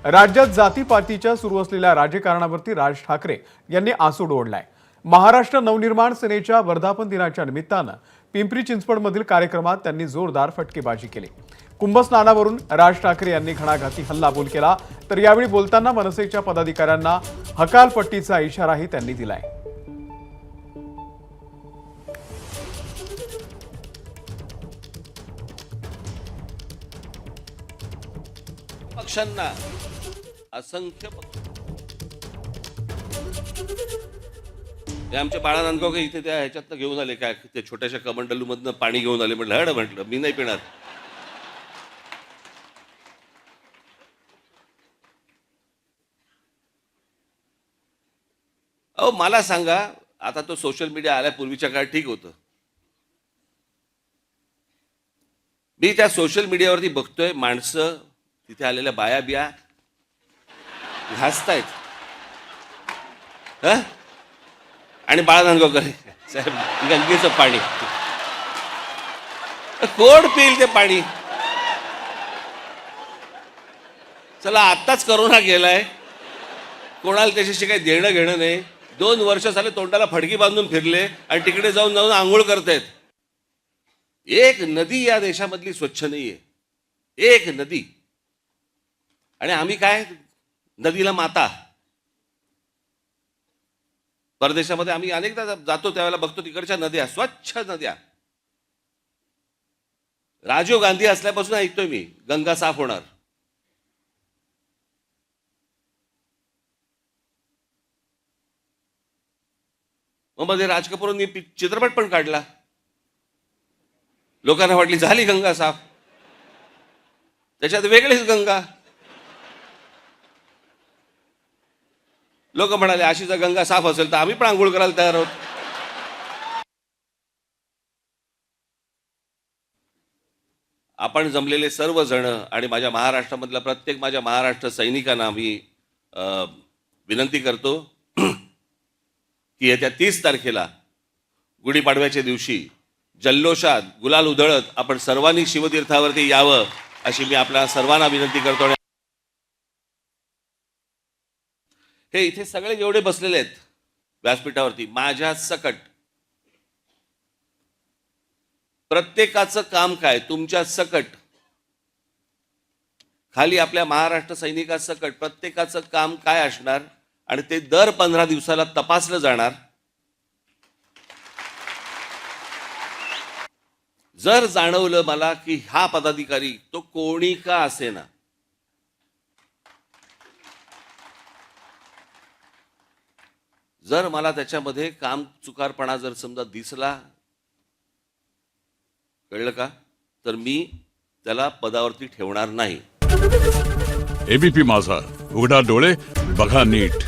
राज्यात जातीपातीच्या सुरू असलेल्या राजकारणावरती राज ठाकरे यांनी आसूड ओढलाय। महाराष्ट्र नवनिर्माण सेनेच्या वर्धापन दिनाच्या निमित्तानं पिंपरी चिंचवडमधील कार्यक्रमात त्यांनी जोरदार फटकेबाजी केली। कुंभस्नानावरून राज ठाकरे यांनी घणाघाती हल्लाबोल केला, तर यावेळी बोलताना मनसेच्या पदाधिकाऱ्यांना हकालपट्टीचा इशाराही त्यांनी दिलाय। पक्षांना असंख्य आमच्या बाळा नांदगावकर इथे त्या ह्याच्यात घेऊन आले, काय ते छोट्याशा कमंडलू मधनं पाणी घेऊन आले। म्हटलं मी नाही पिणार। अहो मला सांगा, आता तो सोशल मीडिया आल्यापूर्वीच्या काळात ठीक होतं। मी त्या सोशल मीडियावरती बघतोय माणसं तिथे आलेल्या बाया बिया घासतायत आणि बाळा नांदगावकर साहेब गंगेचं पाणी कोण पिईल ते पाणी? चला आत्ताच करोना गेलाय, कोणाला त्याच्याशी काही देणं घेणं नाही। 2 वर्ष झाले तोंडाला फडकी बांधून फिरले आणि तिकडे जाऊन आंघोळ करतायत। एक नदी या देशामधली स्वच्छ नाहीये, एक नदी। आणि आम्ही काय नदीला माता। परदेशामध्ये आम्ही अनेकदा जातो त्यावेळेला बघतो तिकडच्या नद्या स्वच्छ नद्या। राजीव गांधी असल्यापासून ऐकतोय मी गंगा साफ होणार। मग मध्ये राज कपूरांनी चित्रपट पण काढला, लोकांना वाटली झाली गंगा साफ, त्याच्यात वेगळीच गंगा। लोक म्हणाले अशी जर गंगा साफ असेल तर आम्ही पण आंघोळ करायला तयार आहोत। आपण जमलेले सर्व जण आणि माझ्या महाराष्ट्रामधल्या प्रत्येक माझ्या महाराष्ट्र सैनिकांना मी विनंती करतो की येत्या 30 तारखेला गुढीपाडव्याच्या दिवशी जल्लोषात गुलाल उधळत आपण सर्वांनी शिवतीर्थावरती यावं अशी मी आपल्या सर्वांना विनंती करतो। हे इथे सगळे जेवढे बसलेले आहेत व्यासपीठावरती माझ्या सकट प्रत्येकाचं काम काय, तुमच्या सकट खाली आपल्या महाराष्ट्र सैनिका सकट प्रत्येकाचं काम काय असणार आणि ते दर 15 दिवसाला तपासलं जाणार। जर जाणवलं मला की हा पदाधिकारी तो कोणी का असेना, जर मला त्याच्यामध्ये काम चुकारपणा जर समजा दिसला, कळलं का, तर मी त्याला पदावरती ठेवणार नाही। एबीपी माझा, उघडा डोळे बघा नीट।